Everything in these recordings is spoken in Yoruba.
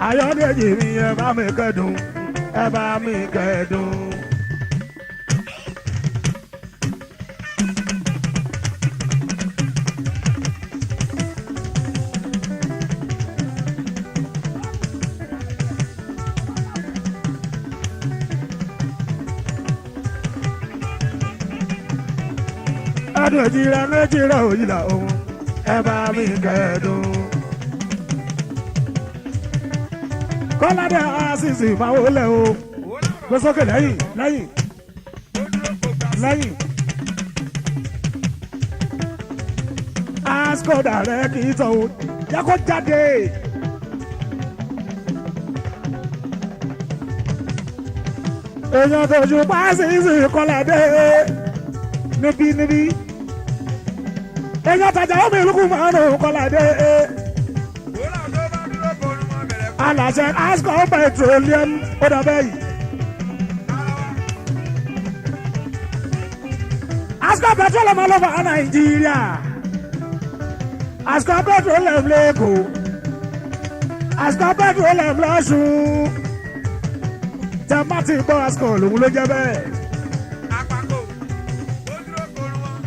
Ayọ̀dèjì mi ẹ bá mi kẹ́dùn ẹ bá mi kẹ́dùn. Adùn ìjìrà méjìlá òyìnlá òun ẹ bá mi kẹ́dùn. Kọ́ládé àṣìṣì máa wọlé o gbé sókè lẹ́yìn lẹ́yìn lẹ́yìn. Askoda rẹ̀ kì í tọ̀ o jẹ́ kó jáde. Èèyàn tó ju pàṣípì Kọ́ládé níbí. Èèyàn tajà omi ìlúkù márùn-ún Kọ́ládé. Aláṣẹ Asco Petroleum ó dàbẹ́ yìí. Asco Petroleum all over Nàìjíríà. Asco Petroleum l'Èkó. Asco Petroleum l'Ọ̀ṣun. Tẹ́mátì gbọ́ Asco lòun ló jẹ́ bẹ́ẹ̀.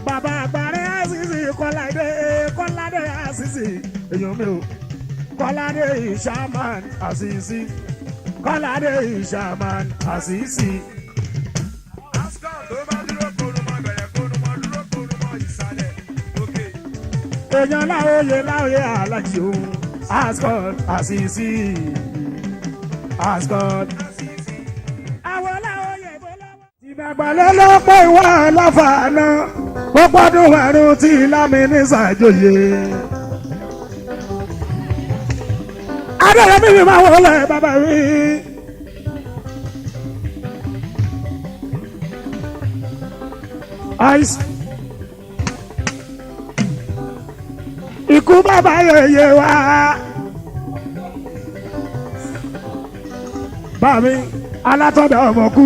Bàbá àgbàrẹ́ àṣìṣì Kọ́ládé àṣìṣì èèyàn mi ò. Kọ́ládé Ìṣàmán àṣìṣì. Kọ́ládé Ìṣàmán àṣìṣì. Asco ló bá dúró korumọ bẹ̀rẹ̀ korumọ dúró korumọ ìsàlẹ̀ òkè. Èèyàn láòyè alájí o. Asco àṣìṣì. Asco. Àwọn láòyè tó lọ́wọ́. Ìgbàgbọ́lé ló pé ìwà láfààná. Ó pọ́dún ẹ̀rù tí lámìní ṣàjòyè. Adéyẹmí mi máa wọlé bàbá mi. Ice. Ikú bàbá yẹyẹ wá. Bàmí alátọ́dọ̀ ọmọ kú.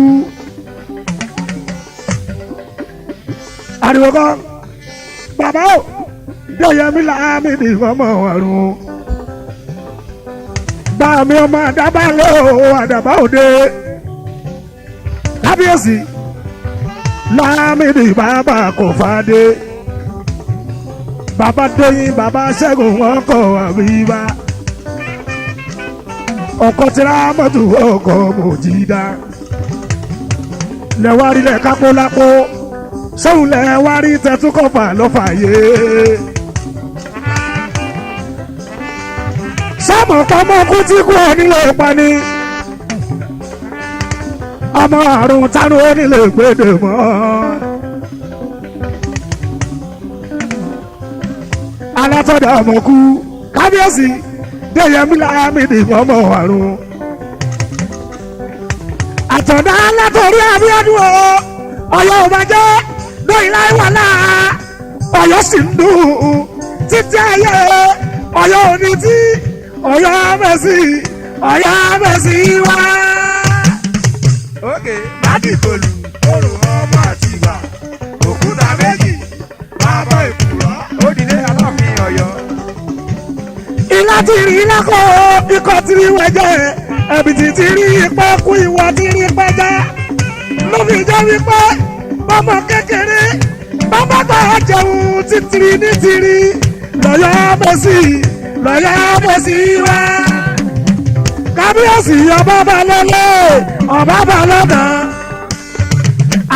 Ariwo kan. Bàbá o. Adéyẹmí làámi ní ọmọ ọ̀run. Bàmí ọmọ àdàbà lé o àdàbà òde. Kábíyèsí. Láàmìdì bàbá kò fàdé. Bàbá Dóyin bàbá Ṣẹ́gun wọn kọ̀ àbíbá. Ọkọ̀ tìrá mọ́tò ọkọ̀ Mòjídá. Lẹ́wárí lẹ̀ kápó lápó. Sóhun lẹ́wárí tẹ̀túkọ̀fà lọ́fàyè. Sáàmù pamọ́ kú tí kú onílé pani. Ọmọ àrùn tánú onílé gbèdè mọ́. Alátọ́dọ̀ ọmọ kú. Kábíyèsí Déyẹmí Lámìdí ọmọ àrùn. Àtọ̀dá látọ̀rí Abíọ́dún o. Ọ̀yọ́ ò bá jẹ́ lóyìn láì wà láà. Ọ̀yọ́ sì ń dùn títí ayé. Ọ̀yọ́ ò ní tí. Ọ̀yọ́ Mẹ́sì wá. Òkè Mádìkòlù òrò ọmọ Àtìbà òkúta méjì bàbá ìkùrọ̀ òdìdé Aláàfin Ọ̀yọ́. Ilá ti rí lákọ̀ ikọ̀ ti rí wẹ́jẹ́ ẹ̀bìtì ti rí ipẹ́ kú ìwọ ti rí pẹ́jẹ́. Ló fi jẹ́ wípé bọ́mọ kékeré bàbá bá jẹun títìrì ní tìrì lọ́yọ́ Mẹ́sì wá. Kábíyèsí ọba balẹ̀lẹ̀ ọba balẹ̀dà.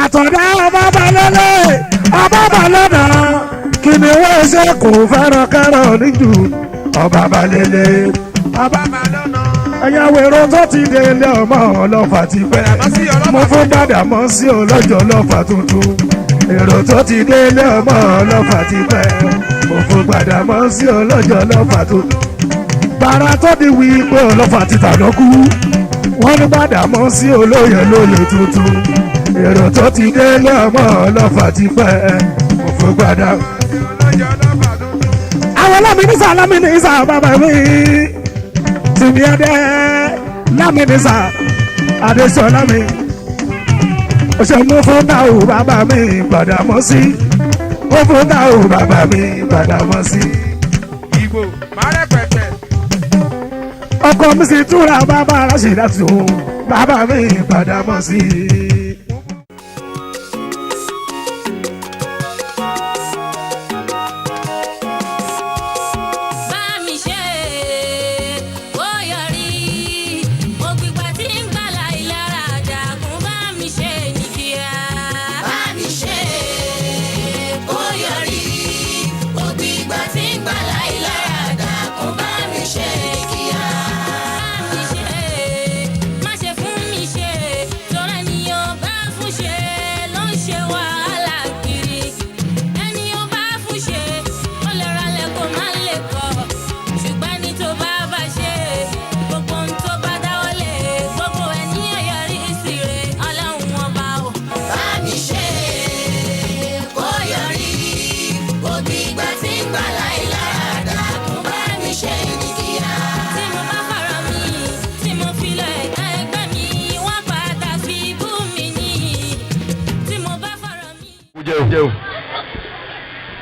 Àtọ̀dá ọba balẹ̀lẹ̀ ọba balẹ̀dà. Kìnìún ṣe kò fẹ́ràn kẹ́rọ̀ níjù ọba balẹ̀lẹ̀ ọba balẹ̀dà. Ẹ̀yà wèrò tó ti dé ilé ọmọ ọlọ́fà ti pẹ́. Mo fún Gbàdámọ̀ sí ọlọ́jọ́ ọlọ́fà tuntun. Èrò tó ti dé ilé ọmọ ọlọ́fà ti pẹ́. Mo fún Gbàdámọ̀ sí ọlọ́jọ́ ọlọ́fà tuntun. Bàrà tó di wí pé ọlọ́fà ti tàná kú. Wọ́n ní Gbàdámọ̀ sí olóyè tuntun. Èrò tó ti dé ilé ọmọ ọlọ́fà ti pẹ́. Mo fún Gbàdámọ̀. Àwọn lámìnísà bàbá mi. Tìmí ẹdẹ lámìnísà Adéṣọlá mi. Òṣèlú fún táwù bàbá mi Gbàdámọ̀ sí. Ó fún táwù bàbá mi Gbàdámọ̀ sí. Ìgbò má rẹpẹtẹ. ọkọ mi sì túra bàbá aláṣẹdá tó bàbá mi padà mọ̀ sí i.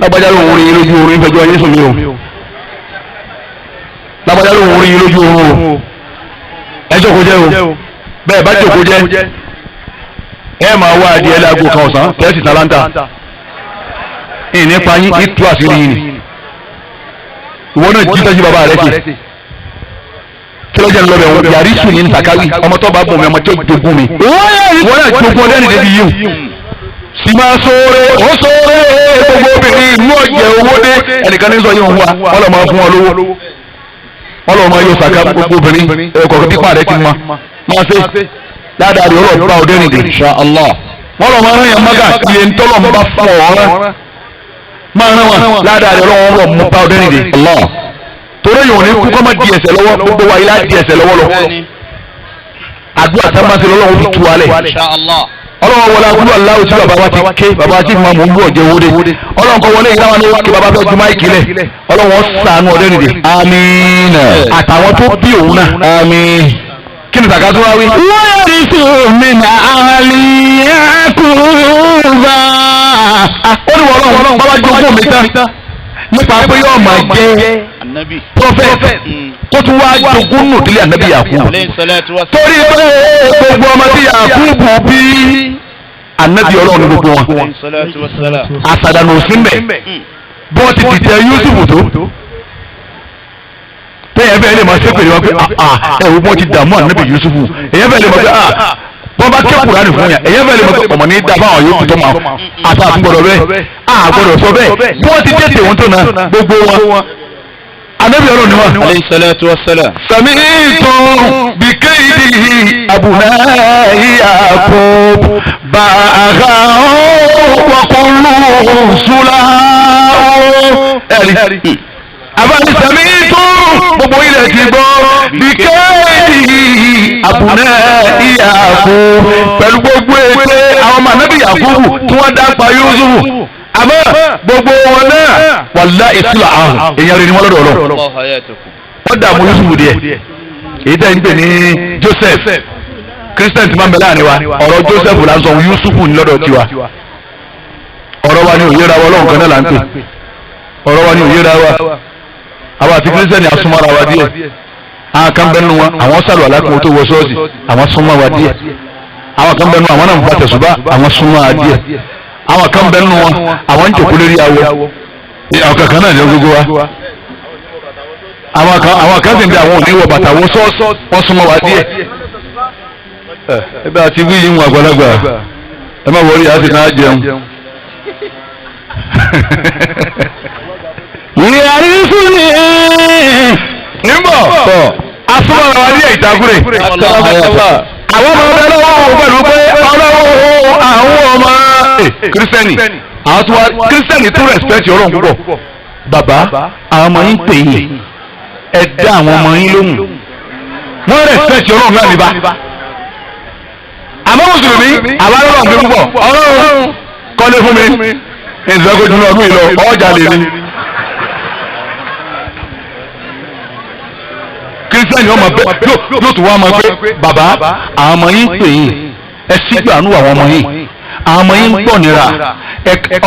lágbájá ló ń rí yín lójú oorun ìfẹjọ́ yín sùn mí o lágbájá ló ń rí yín lójú oorun o ẹ jókòó jẹ́ o bẹ́ẹ̀ bá jókòó jẹ́ ẹ máa wá adìẹ láago kan ọ̀sán kẹ́sì tàlántà ìnípa yín ìtú àṣírí yín ni ìwọ náà jí tọ́jú bàbá rẹ sí kí ló jẹ́ ń lọ́bẹ̀ wọn yàrá ìsùn yín ní sàkáwì ọmọ tó bá bùn mi ọmọ tó jogún mi ìwọ náà jogún ọdẹ́ni débi yìí sì máa sóore ó sóore gbogbo obìnrin ìlú ọ̀jẹ̀ owó dé ẹnìkan ní sọ yìí ń wá wọn lọ máa fún ọ lówó wọn lọ máa yọ sàkà gbogbo obìnrin ẹ̀kọ́ pípa rẹ ti máa ṣe dáadáa rẹ ọlọ́ọ̀ bá ọdẹ nìdè insha Allah wọn lọ máa rán yẹn mọ́gà iye ńtọ́lọ̀ ń bá fọ ọ̀rán máa rán wọn dáadáa rẹ ọlọ́ọ̀ mú bá ọdẹ nìdè Allah torí yòó ní kúkọ́ máa di ẹsẹ̀ lọ́wọ́ gbogbo wa ilá di ẹsẹ̀ lọ́wọ́ lọ àdúrà tá a máa ṣe lọ́wọ́ fi tu alẹ̀ ọlọ́wọ́ wọlé akúlù aláwọ̀ tí bàbá wa ti ké bàbá wa ti máa mú bọ̀ jẹ́ wọlé ọlọ́wọ́ kọ́ wọlé ìdáwọn ní wákì bàbá fẹ́ ju máìkì lẹ̀ ọlọ́wọ́ sànú ọdẹ nìdè àmín àtàwọn tó bí òun náà àmín kí ni tàkà tó wá wí. wọ́n rí sí òmìnira àlìyàkùnbà. ó ní wọ́n bàbá jogún mi tán nípa pé yóò máa jẹ́ prophet kó tún wá jogún nù dílé ànábì Yakubu torí pé gbogbo ọmọ tí Yakubu bí ànábì Ọlọ́run gbogbo wọn àsàdànù símbẹ̀ bí wọ́n ti dìtẹ̀ Yusufu tó tẹ́yẹ̀ bẹ́ẹ̀ lè máa ṣépè wọn pé ẹ̀rù wọn ti dààmú ànábì Yusufu èyàn bẹ́ẹ̀ lè máa pé wọ́n bá ké Kùránì fún yà èyàn bẹ́ẹ̀ lè máa pé ọmọ ní dábàá àwọn yòókù tó máa àti àtúgbọ̀dọ̀ bẹ́ẹ̀ àgbọ̀dọ̀ sọ bẹ́ẹ̀ bí wọ́n ti tètè wọn tó náà gbogbo wọn anabi Ọlọ́run ni wọn. alayhi salatu wa salam. sami'tu bi kaydihi abunahi Yaqub ba'agha wa kullu sulahu. ẹ̀rí abáni sami'tu gbogbo ilẹ̀ ti gbọ́ bi kaydihi abunahi Yaqub pẹ̀lú gbogbo ète àwọn ọmọ anabi Yakubu tí wọ́n dá pa Yusufu àmọ́ gbogbo wọn náà wàlá ìtura àrùn èèyàn rẹ̀ ni wọ́n lọ́dọ̀ ọ̀lọ́ wọ́n dààmú Yusufu díẹ̀ èyí tẹ́ ń pè ní Joseph Christian ti máa ń bẹ láàrin wa ọ̀rọ̀ Joseph là ń sọ Yusufu ní lọ́dọ̀ tiwa ọ̀rọ̀ wa ni òyìnbá wa ọlọ́run kan náà là ń pè ọ̀rọ̀ wa ni òyìnbá wa àwọn àti Christian asúnmọ́ra wa díẹ̀ àwọn kan bẹ́ẹ̀ nù wọn àwọn sàlù alákùnrin tó wọ ṣọ́ọ̀ṣì àwọn súnmọ́ wa díẹ̀ àwọn kan bẹ́ẹ̀ nù àwọn náà ń bá tẹ̀sùbá àwọn súnmọ́ wa díẹ̀ àwọn kan bẹ nínú wọn àwọn ń jòkó lórí awo àwọn kankan náà ní gbogbo wa àwọn kan sì ń bẹ àwọn òní wọ bàtà wọn sọ́ọ̀sì wọ́n súnmọ́ wa díẹ̀ ẹgbẹ́ àti wíyí ń wọ àgbàlagbà ẹ má wọlé àti náà jẹun. ìyàrí fún mi níbọ̀ asúmọ̀ wa díẹ̀ ìtakùrẹ̀ àwọn ọmọ ọmọ ọlọ́wọ́ pẹ̀lú pé ọlọ́wọ́ àwọn ọmọ kírísítẹ́nì àwọn tó wá kírísítẹ́nì tó rẹ̀spẹ̀tì ọlọ́run púpọ̀ bàbá àwọn ọmọ yín pè yín ẹ dá àwọn ọmọ yín lóhùn wọ́n rẹ̀spẹ̀tì ọlọ́run náà níbà àmọ́ mùsùlùmí àwa lọ́rọ̀ mi púpọ̀ ọlọ́run kọ́lé fún mi ìdúrógójú ní ọdún yìí lọ ọjà lè rí kírísítẹ́nì ọmọ bẹ́ẹ̀ yóò tún wá máa pé bàbá àwọn ọmọ yín pè yín ẹ sígbàánú àwọn ọmọ yín àwọn ọmọ yín ń pọ̀ nira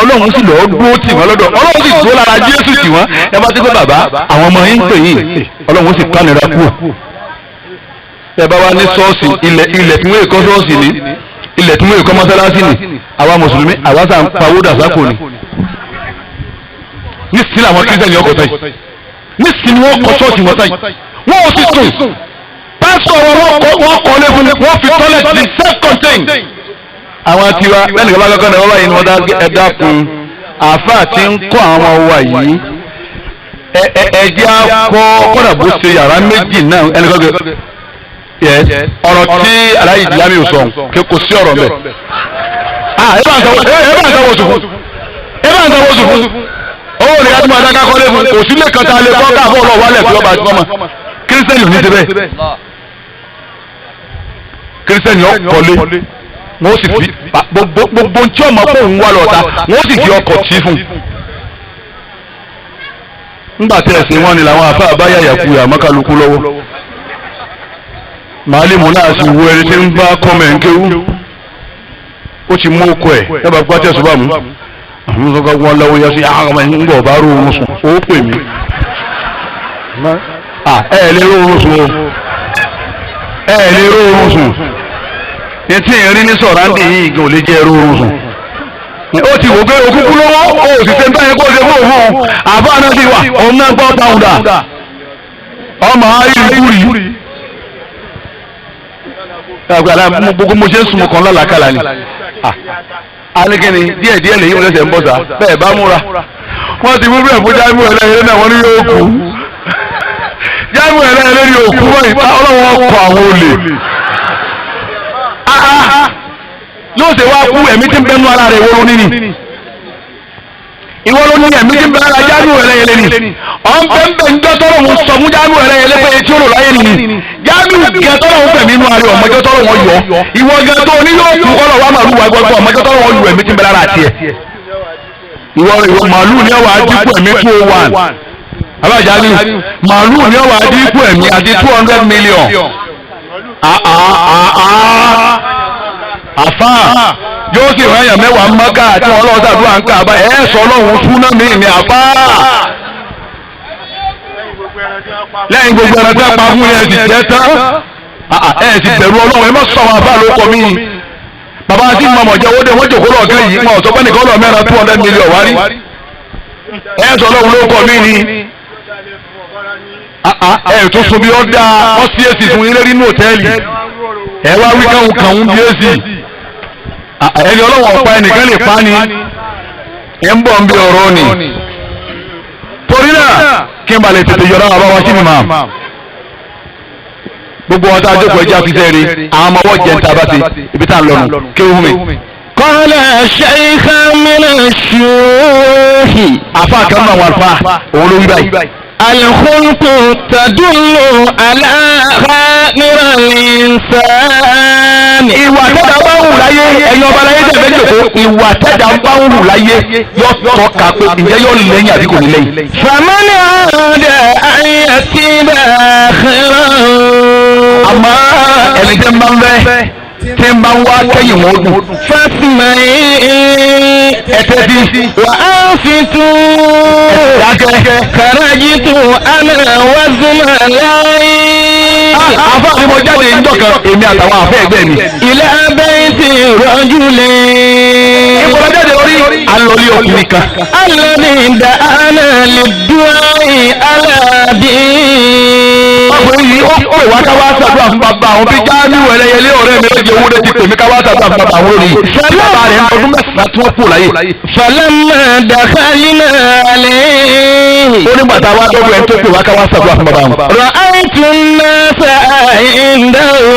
ọlọ́run sì lọ́ọ́ dúró tì wọ́n lọ́dọ̀ ọlọ́run sì dúró lára Jésù tì wọ́n ẹ bá ti pé bàbá àwọn ọmọ yín pè yín ọlọ́run sì ká nira kú ẹ bá wa ní ṣọ́ọ̀ṣì ilẹ̀ tí wọ́n èkó ṣọ́ọ̀ṣì ní ilẹ̀ tí wọ́n èkó mọ́sálásí ní àwa mùsùlùmí àwa sà ń pawó dàsákò ní. nísìnyí àwọn kírísítẹ́nì ọkọ̀ sáyì nísìnyí wọ́n kọ́ ṣọ́ọ̀ṣì wọn sáyì wọ́n ò sì sùn pásítọ̀ wọn kọ́ lé fún wọn fi tọ́lẹ̀tì self-contained. àwọn tiwa lẹ́nu ìgbà kankan náà wọ́n báyìí ni wọ́n ẹ̀dá kun àáfàá ti ń kọ́ àwọn ọmọ wa yìí ẹ̀jẹ̀ akọ kọ́dà bó ṣe yàrá méjì náà ẹnìkan ọ̀rọ̀ tí aláyé ìdílámi ò sọ kò sí ọ̀rọ̀ mbẹ. ẹ bá ń sanwó oṣù fún owó ní kájú máa dáká kọ́lé fún kò sílé kan tá a lè kọ́ káàbọ̀ ọlọ́ọ̀ wálẹ̀ tí ọba àti ọmọ kírísítẹ́nì ò ní ti bẹ́ẹ̀ kírísítẹ́nì ọ̀ kọ́lé wọ́n sì fi gbogbo tí ọmọ kó ń wá lọ́ta wọ́n sì fi ọkọ̀ tí fún. nígbà tí ẹ̀sìn wọn ni làwọn àfa àbáyà yàkuyà mọ́kàlùkù lọ́wọ́ màálìmù náà sì wo ẹni tí ń bá kọ́mẹ̀ ń kéwú ó ti mú okò ẹ̀ yàbá pátẹ́ ṣùgbà mú àwọn ọ̀gá wọn lọ́wọ́ yá sí àwọn ọmọ ń bọ̀ bá rú oorun sùn ó pè mí ẹ lè rú oorun sùn ẹ lè rú oorun sùn ní tí ìrìn ní sọ̀ráǹdì yìí gan ò lè jẹ́ rú oorun sùn ó ti wò pé òkúkú lọ́wọ́ ó sì ṣe ń báyìí kó ṣe fún òun àbá náà ti wà òun náà gbọ́ pàwùdà ọmọ ayélujára gbogbo mo ṣe ń sunmọ̀ kan lálàkàlà ni alikini díẹ̀ díẹ̀ lèyí wọlé ṣe ń bọ̀ sá bẹ́ẹ̀ bá múra wọ́n ti mú bẹ́ẹ̀ fún jáìmù ẹlẹ́yẹlé náà wọ́n ní yóò kú jáìmù ẹlẹ́yẹlé ní òkú wọ́n ìta ọlọ́wọ́ kọ àwọn olè yóò ṣe wá kú ẹ̀mí tí ń bẹ́nu ara rẹ̀ wọ́n ní ni ìwọ ló ní ẹ̀mí tí ń bẹ lára jáìmù ẹlẹ́yẹlé ni ọ̀n bẹ́ẹ̀ ń jọ́ tọ́rọ̀ mo sọ fún jáìmù ẹlẹ́yẹlé pé etí ó lò láyé nìyí jáàmù gẹ tọ́lọ̀ ń fẹ̀mí inú ààrẹ ọmọjọ́ tọ́lọ̀ wọn yọ ìwọ gẹ tó ní yóò kú kọ́lọ̀ wà màlúù wà gbọ́dọ̀ ọmọjọ́ tọ́lọ̀ wọn yọ ẹ̀mí tí ń bẹ lára tiẹ̀ ìwọ màlúù ní ọwọ́ àdínkù ẹ̀mí 201 abájáde màlúù ní ọwọ́ àdínkù ẹ̀mí àti 200 million àfà yóò sì rán èèyàn mẹ́wàá mọ́gà àti wọn lọ́wọ́ sàdúrà ń kà bá ẹ̀ sọ ọlọ́run súná mi ní àfà lẹ́yìn gbogbo ẹran tí a pa fún yẹn ti jẹ́ tán ẹ ti bẹ̀rù ọlọ́run ẹ má sọ àwọn àbá ló kọ mí bàbá àti mọ̀mọ́ jẹ́ owó dé wọ́n jòkó lọ́ọ̀kẹ́ yìí wọn ọ̀tọ́ pẹ́ẹ́nì kan lọ́ọ̀ mẹ́ran 200 million wárí ẹ sọ ọlọ́run ló kọ mí ni ẹ tó sun bí ó dá wọ́n sí èsì fún ilé nínú òtẹ́ẹ̀lì ẹ wá wí káwọn kàn ń bí èsì ẹni ọlọ́wọ́ ọ̀pá ẹnìkan lè pa ni ẹ ń bọ̀ ń bí ọ̀rọ̀ ni torí náà kí n balẹ̀ tètè yọ̀rọ̀ àwọn abáwá sí mi máa gbogbo wọn tá a jókòó ẹja fi sẹ́ẹ̀rí àwọn ọmọ ọwọ́ jẹ́ ń ta bá ti ibi tá a lọ nù kí ó hù mí. qala shaykhan min ash-shuyukh. àfa kan náà wà fà òun ló wí báyìí. al-khulqu tadullu ala khamir al-insan. ìwà tẹ́jà bá ń wù láyé ẹ̀yin ọba láyé tẹ̀ fẹ́ jòkó ìwà tẹ́jà bá ń wù láyé yọ tọ́ka pé ǹjẹ́ yọ lẹ́yìn àbí kò ní lẹ́yìn. faman arada an yatiba akhiran. àmọ́ ẹni tẹ́ ń bá ń fẹ́ tí ń bá ń wá kẹ́yìn wọn dùn. fasmai ẹtẹ́tí wa anfitu karajitu ana wa zumalai. àfa ni mo jáde ìjọ kan èmi àtàwọn àfẹ́ ẹgbẹ́ mi. ila bayti rajulin. ìbọn jáde orí alọ́lé ọkùnrin kan. alladhi da'ana lid-du'ai ala din. ọkùnrin yìí ó pè wá ká wá ṣàdúrà fún bàbá àwọn bí jáàmù ẹlẹ́yẹlé ọ̀rẹ́ mi lóye owó létí pèmí ká wá ṣàdúrà fún bàbá àwọn olóyè. bàbá rẹ̀ ọdún mẹ́sàn-án tí wọ́n kú láyé. falamma dakhalna alayhi. ó ní bàtà wá dọ́gbọ̀ ẹ̀ tó pè wá ká wá ṣàdúrà fún bàbá àwọn. ra'aytu an-nasa indahu.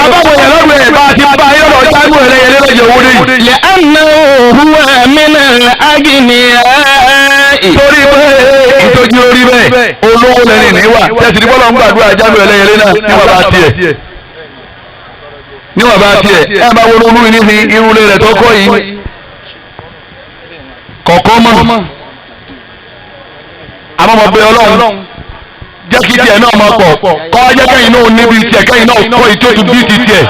abáwo yẹn lọ́dún ẹ̀ bá ti bá ayé lọ jáàmù ẹlẹ́yẹlé lóye owó léyìí. li'annahu huwa min al-aghniya. torí pé ìtọ́jú orí bẹ́ẹ̀ olówó lẹ́ni níwà tẹ̀sí ní bọ́lá ń gbàdúrà jáàmù ẹlẹ́yẹlé náà níwọ̀n bá tiẹ̀ ẹ máa wọlé olúwi ní irun rẹ̀ tó kọ́ yìí kọ̀ọ̀kọ́ mọ́ àmọ́ mọ̀ pé ọlọ́run jẹ́ kí tiẹ̀ náà máa pọ̀ kọ́ jẹ́ kẹ́yìn náà níbi tiẹ̀ kẹ́yìn náà kọ́ ìtòtù bíi ti tiẹ̀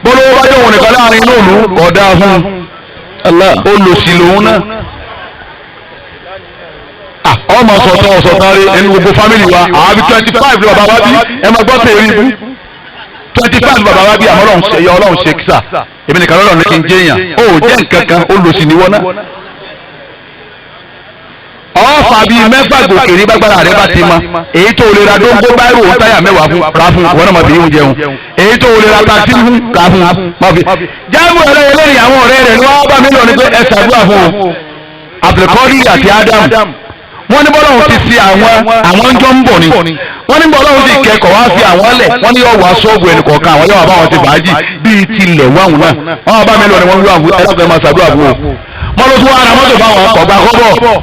bọ́lá ó bá jẹ́ òun nìkan láàrin inú òlu ọ̀dà fún olùsí lòun náà ọmọ sọ̀tàn rí ẹnu gbogbo fámìlì wa àbí 25 lọ bàbá bí ẹ máa gbọ́ tẹ̀ rí ibú 25 bàbá wa bí àmọ́ ọlọ́run ṣe kísà èmi nìkan lọ́rọ̀ ní kí n jẹ́yàn ó jẹ́ nǹkan kan ó lò sí ní wọ́n náà. ọ̀fà bíi mẹ́fà gòkè ní gbàgbára rẹ bá ti mọ èyí tó lè ra dóńgbó báyìí rò táyà mẹ́wàá fún ra fún wọn náà máa fi yín jẹun èyí tó lè ra taxi fún ra fún máa fi. jáàmù ẹ̀rẹ́ eléyìí àwọn ọ̀rẹ́ rẹ̀ ni wọ́n bá mi lọ ní pé ẹ ṣàdúrà fún o Abdulkadi àti Adam wọ́n ní bọ́lọ́hún ti fi àwọn ń jọ ń bọ̀ ni wọ́n ní bọ́lọ́hún ti kẹ́kọ̀ọ́ wá fi àwọn lẹ̀ wọ́n ní yóò wá sọ́ọ̀bù ẹnìkọ̀ọ̀kan àwọn yóò wá bá wọn ti bàájì bíi tilẹ̀ wáhùn náà wọ́n bá mi lọ ni wọ́n wá ẹlọ́fẹ́ máa ṣàdúrà fún o wọ́n ló tún wá ara mọ́tò fáwọn ọgbà kọ́bọ̀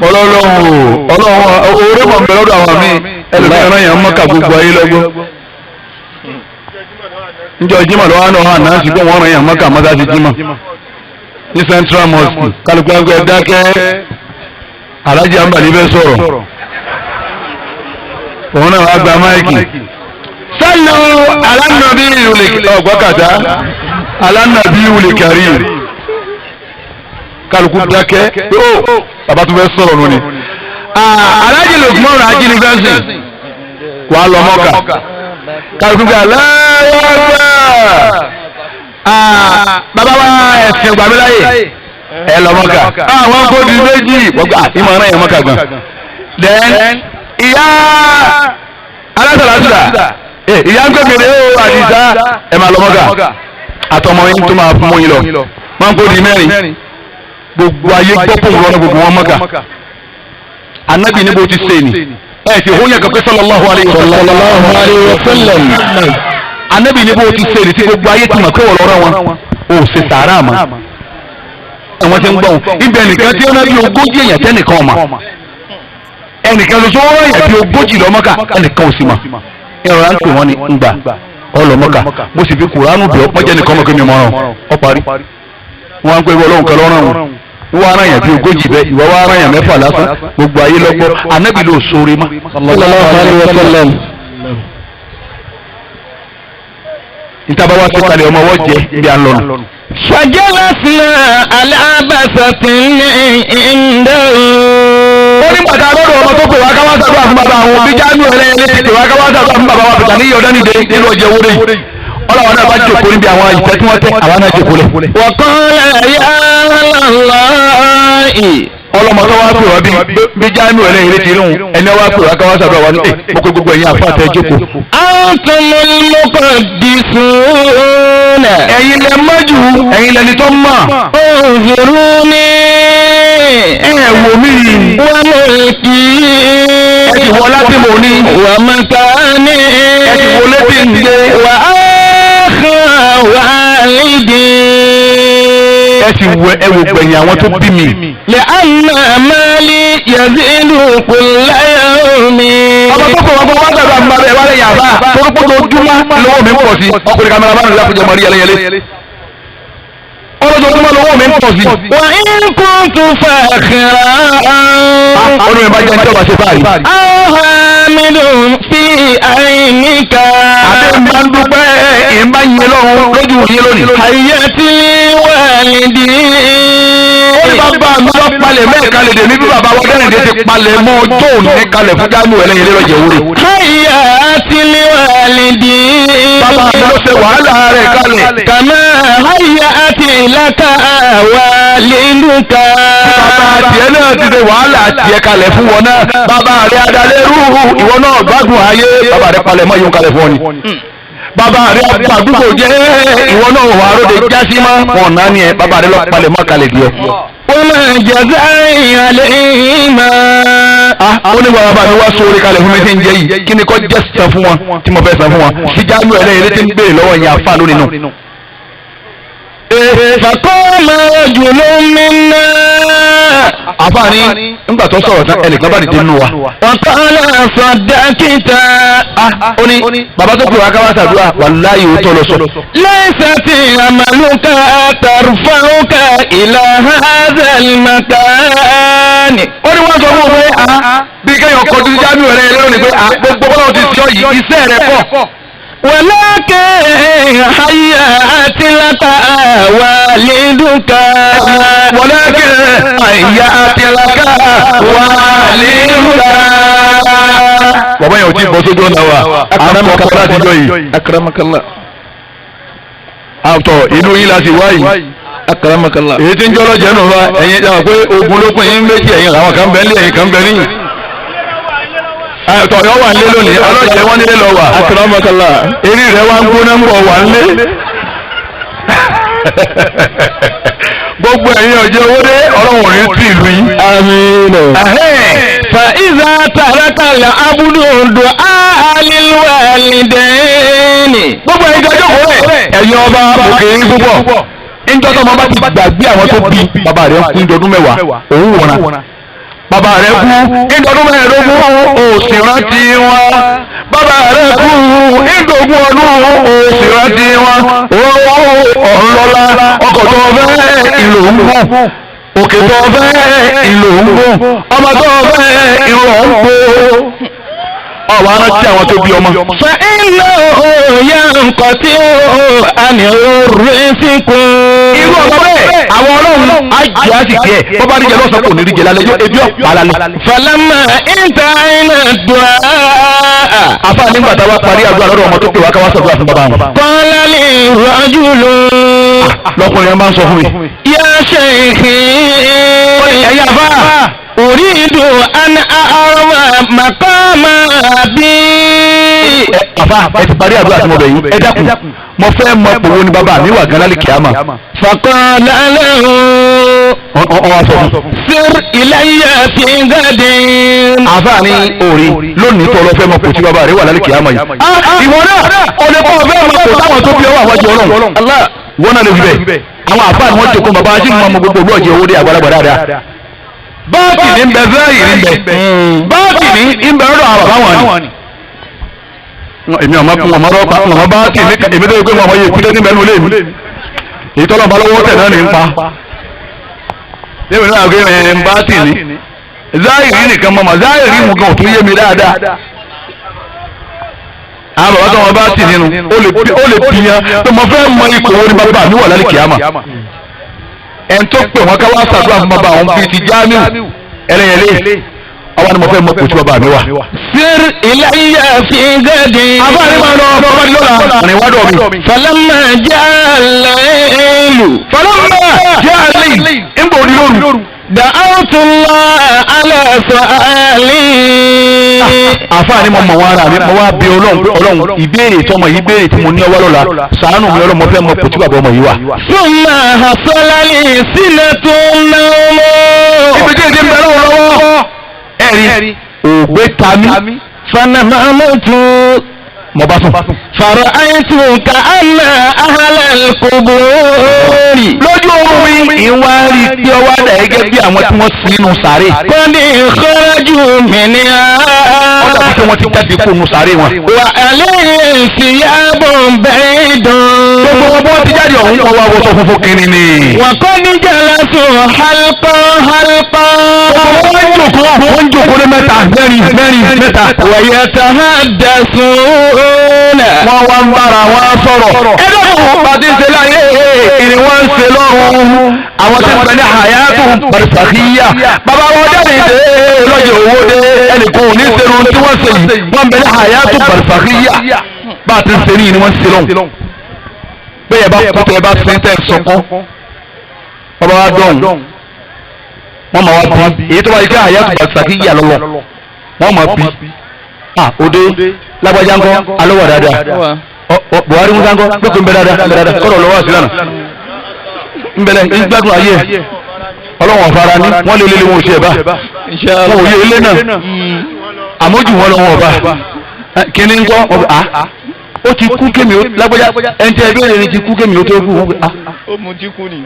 ọlọ́run orí mọ̀ nbẹ lọ́dọ̀ àwọn míì ẹlòmíràn yẹn mọ́kà gbogbo ayé lọ́gbọ́ njọ jimá lọ́wọ́ náà hàn náà ṣùgbọ́n wọ́n ràn yẹn mọ́kà mọ́tà ti jimá ní Central Mosque kálukú ẹgbẹ́ dákẹ́ Alhaji Ambali bẹ sọ̀rọ̀ òun náà wàá gba máìkì sálọ alánàbí ìwòlè ọgbọkàtà alánàbí ìwòlè kárí kálukú dákẹ́ ó bàbá tó fẹ́ sọ̀rọ̀ nù ni Alhaji Lukman Raji ní fẹsẹ wàá lọ Mọ́kà kálukú gbà láyọ̀gbà bàbá wa ẹ̀sìn gbàmíláyè ẹ lọ Mọ́kà àwọn kóòdù méjì wọ́gbà ìmọ̀ràn yẹn Mọ́kà gan then ìyá alásàlásùdà ìyá ń gbẹ̀gbẹ̀rẹ̀ ó Àdìsá ẹ máa lọ Mọ́kà àtọmọ yín tó máa fún mọ́ yín lọ wọ́n kóòdù mẹ́rin gbogbo ayé gbọ́pọ̀ wọn gbogbo wọn Mọ́kà Ànábì níbo ti ṣe ni ẹ ti hóyàn kankan sallallahu alaihi wa sallam Ànábì níbo ti ṣe ni tí gbogbo ayé ti mọ̀ pé wọ́n lọ́rọ̀ wọn ò ṣe sàárà mọ́ àwọn tí ń gbọ́n ibẹ̀ nìkan tí ó ná bí 40 èèyàn tẹ́nìkan ọmọ ẹnìkan ló sọ wọ́n yẹ bí 40 lọ Mọ́kà ẹnìkan ò sì mọ̀ ìrọ̀lá ń pè wọ́n ní ń gbà ọlọ Mọ́kà mo sì fi Kùránù bí ọpọ́n jẹ́ nìkan mọ́kẹ́ mi mọ́ràn ọ parí wọ́n á ń pè wọ́n lóhùn kan lọ́rùn wọ́n ara yẹn bí 40 bẹ́ẹ̀ ìwọ́ wọ́n ara yẹn 6 lásán gbogbo ayé lọ́gbọ́ Ànábì ló sóore mọ́. ntaba wa ti kalẹ̀ ọmọ wọ́n jẹ bí a lọ́nu. فجلسنا على بسط عنده. ó ní bàtà lọ́dọ̀ ọmọ tó pè wá ká wá sàdúrà fún bàbá àwọn òbí jáánù ẹlẹ́yẹlé ti pè wá ká wá sàdúrà fún bàbá wa bàtà ní ìyọ̀dá nìde nínú ọjà owó rẹ̀ yìí. ọlọ́wọ́n náà bá jòkó níbi àwọn ìtẹ́ tí wọ́n tẹ́ àwọn náà jòkó lẹ̀. وقال يا الله. ọlọ́mọ tó wá pè wá bí jáánù ẹlẹ́yẹlé ti rún ẹni wá pè wá ká wá sàdúrà wá ní mo kó gbogbo ẹ̀yin àfọ àtẹ jókòó. antumul muqaddisun. ẹ̀yin lẹ mọ́jú ẹ̀yin lẹni tó mọ̀. unzuruni. ẹ wò mí. wa mulki. ẹ ti wọ láti mò ní. wa makani. ẹ ti wọ létí ń gbé. wa akha walidi. ẹ sì wọ ẹ wò gbẹ̀yìn àwọn tó bí mi. لأن مالي يزيد كل يوم. ọmọ tó kọ̀ wọ́n fún wọn gbàgbà mbà bẹ́ẹ̀ wálé yàrá torúkọ tó dúmọ́ lọ́wọ́ mi ń pọ̀ sí ọkùnrin kamara bá nílẹ̀ àkójọ mọ̀rí yẹlẹyẹlẹ. ọlọ́dọọdún lọ́wọ́ mi ń pọ̀ sí. وإن كنت فاخرا. ọdún mi bá jẹ́ níjọba ṣe báyìí. حامد في عينك. àbí ń bá ń dúpẹ́ ń bá yin lọ́run lójú yín lónìí. حياتي والدي. ó ní bàbá mi lọ palẹ̀ mẹ́ẹ̀kalẹ̀ dèmí bí bàbá wa dẹ́rìn dé ti palẹ̀ mọ́ ọjọ́ òní kalẹ̀ fún jáánù ẹlẹ́yẹlé lọ́jọ́ ìwúre. حياتي والدي. bàbá mi ló ṣe wàhálà rẹ̀ kalẹ̀. كما حياتي لك والدك. bàbá tiẹ̀ náà ti ṣe wàhálà tiẹ̀ kalẹ̀ fún wọn náà. bàbá rẹ̀ adalẹ́rú ìwọ náà gbádùn ayé. bàbá rẹ̀ palẹ̀ mọ́ yóò kalẹ̀ fún ọ ni. bàbá rẹ̀ àdúgbò jẹ́ ìwọ náà wà lóde jásí mọ́. wọn náà ni ẹ bàbá rẹ̀ lọ palẹ̀ mọ́ kalẹ̀ di ọ. وما جزائي عليهما. ó ní bàbá mi wá sóore kalẹ̀ fún mi tí ń jẹ yìí kí ni kò jẹ́ san fún wọn tí mo fẹ́ san fún wọn. síjánu ẹlẹ́yìn létí ń béèrè lọ́wọ́ yẹn àfa lónìí nù. فقام رجل منا. àfààní ńgbà tó sọ̀rọ̀ tán ẹnìkan bá dìde nínú wa. وقال صدقت. ó ní bàbá tó pè wá ká wá ṣàdúrà wàláyé ó tọ́ lọ sọ. ليست عملك ترفعك إلى هذا المكان. ó ní wọ́n sọ fún un pé bí kéèyàn kọjú sí jánu rẹ̀ lónìí pé gbogbo bọ́lá ti sọ yìí iṣẹ́ rẹ̀ pọ̀. ولكن حيات لك والدك. ولكن حيات لك والهدى. bàbá yẹn ò tí ì bọ́ sójú ọ̀nà wa àkàràmọ̀ kọ́kọ́ láti jọ yìí. akramakallah. àtọ̀ ìlú yín la sì wá yìí. akramakallah. èyí tí ń jọ́ lọ́jọ́ nù wa ẹ̀yin dáhùn pé ogun ló pín in méjì ẹ̀yin làwọn kan bẹ́ẹ̀ lé ẹ̀yin kan bẹ́ẹ̀ níyìn. àtọ̀ yọ wà nílé lónìí ọlọ́jẹ̀ wọn nílé lọ wà. akramakallah. eré rẹ̀ wá ń gbóná ń bọ̀ wà nílé. gbogbo ẹ̀yin ọ̀jẹ̀ owó dé ọlọ́run rí sí ìlú yín. àmín. فإذا ترك العبد دعاء للوالدين. gbogbo ẹ̀yin jọjọ́ kò rẹ̀ ẹ̀yin ọba òkè yín púpọ̀. ńjọ́ tó ọmọ bá ti gbàgbé àwọn tó bí bàbá rẹ̀ kú ìdọ́dún mẹ́wàá òun wọ̀nà. bàbá rẹ̀ kú ìdọ́dún mẹ́ẹ̀ẹ́dógún òsì rántí wọn. bàbá rẹ̀ kú ìdógún ọdún òsì rántí wọn. ọ̀nlọ́lá ọkọ̀ tó fẹ́ ìlò ń bọ̀. òkè tó fẹ́ ìlò ń bọ̀. ọmọ tó fẹ́ ìlò ń bọ̀. ọ̀wọ́ arántí àwọn tó bí ọmọ. فإنه ينقطع عن الرزق. irú ọmọ bẹ́ẹ̀ àwọn ọlọ́run á jẹ́ àsìkí ẹ̀ bọ́ bá níjẹ lọ́sàn-án kò ní rí jẹ lálẹ́ yóò ebi ọ̀pá lálẹ́. فلما انتهينا الدعاء. àfa nígbà tá a wá parí àdúrà lọ́dọ̀ ọmọ tó pè wá ká wá sọ̀rọ̀ fún bàbá wọn. قال لي رجل lọkùnrin yẹn máa ń sọ fún mi. يا شيخي ẹ̀yin àfa أريد أن أعرف مقام أبي. àfa ẹ ti parí àdúrà tí mo bẹ̀ yín ẹ dákun mo fẹ́ mọ pòwó ni bàbá mi wà gan lálẹ́ kìámà. فقال له ọwọ́ sọ fún. سر إلي في غد. àfa ni òòrì lónìí tó lọ fẹ́ mọ pò tí bàbá rẹ wà lálẹ́ kìámà yìí. ìwọ náà o lè kọ́ fẹ́ mọ pò táwọn tó bí ọwọ́ àwọn jẹ ọlọ́run. ìwọ náà lè fi bẹ́ẹ̀ àwọn àfa ni wọ́n ti kún bàbá ajínigbọ̀n ọmọ gbogbo olú ọ̀jẹ̀ owó dé àgbàlagbà dáadáa. báàkì ní bẹ fẹ́ẹ̀yì ní bẹ báàkì ní ìbẹ̀ ọ̀dọ̀ àwọn bàbá wọn ni. èmi ọmọ rọ́ọ̀pá ọmọ báàkì ní èmi tó yẹ pé ọmọ yẹ kúndé níbẹ̀ nulẹ̀ mi èyí tọ́lọ́ bá lọ́wọ́ tẹ̀ náà ní pa. lẹ́yìn náà gbé ẹ̀ báàkì ní záìrì nìkan mọ́mọ́ záìrì mú gan òtún yé mi dáadáa. àwọn bàbá tó wọn báàkì nínú ó lè bìyàn pé mo fẹ́ mọ ipò wo ni bàbá mi wà lálẹ́ kìámà. ẹn tó pè wọn ká wá ṣàdúrà fún bàbá àwọn bíi ti Jamiu ẹlẹyẹlé àwọn ni mo fẹ́ mọ kò tí bàbá mi wà. سر إلي في غد. àbáyé máa lọ bàbá mi lọ́la rìn wá dọ̀ mi. فلما جاء الليل ń bò ní lóru. دعوت الله على سؤالي. àfáà ni mo mọ̀ wọn ara mi mo wá bí ọlọ́run ìbéèrè tọmọ yìí béèrè tí mo ní ọwọ́ lọ́la ṣàánú mi ọlọ́run mo fẹ́ mọ kò tí bàbá ọmọ yìí wà. ثم حصل لي سنة النوم. ibi tí èdè ń bẹ lọ́wọ́ ẹ̀rí ògbé tami فنمت mo bá sùn. فرأيت كأن أهل القبور. lójú oorun mi ìwà rí tí ó wá dà gẹ́gẹ́ bí àwọn tí wọ́n sin inú sàárè. قد خرجوا منها. wọ́n dàbí pé wọ́n ti jáde kó nu sàárè wọn. وعليهم ثياب بيض. gbogbo wọn bọ́ ti jáde ọ̀hún wọn wá wọṣọ funfun kiri ni. وقد جلسوا حلقا حلقا. wọ́n ń jòkó ní mẹ́ta mẹ́rin mẹ́ta. ويتحدثون. wọ́n wá ń bára wọn sọ̀rọ̀. ẹ lọ́wọ́ pàdé ṣe láyé ìrìn wọn ń ṣe lọ́rùn. àwọn tí wọ́n bẹ ní hayatu barisakhiya. bàbá wọn jáde ìdè lọ́jọ́ owó dé ẹnìkan ò ní sẹ́nu tí wọ́n ṣe yìí. wọ́n bẹ ní hayatu barisakhiya. bá a ti ń ṣe ní wọ́n ń ṣe lọ́rùn. bẹ́ẹ̀ bá kúta ẹ bá sẹ́ńtẹ̀ sọ̀kọ́. bàbá wa dọ̀hún wọ́n máa wá bí èyí tó wáyé kí hayatu barisakhiya lọ́lọ́ wọ́n máa bí òde lágbájá ńkọ́ alówó dáadáa Buhari musa ńkọ́ lókè ń bẹ dáadáa kọ́rọ̀ lọ́wọ́ àṣìlánà ńbẹ̀lẹ̀ ìgbádùn ayé ọlọ́wọ̀n ọ̀fara ní wọ́n lé lélẹ̀ wọn ò ṣe ẹ̀bá wọn ò yé ilé náà àmójù wọn lọ́wọ́ ọba kíní ńkọ́ ó ti kú kémi ó lágbájá ẹni tí ẹbí rẹ̀ ti kú kémi ó tó kú wọn pé ó mu tí kú ni.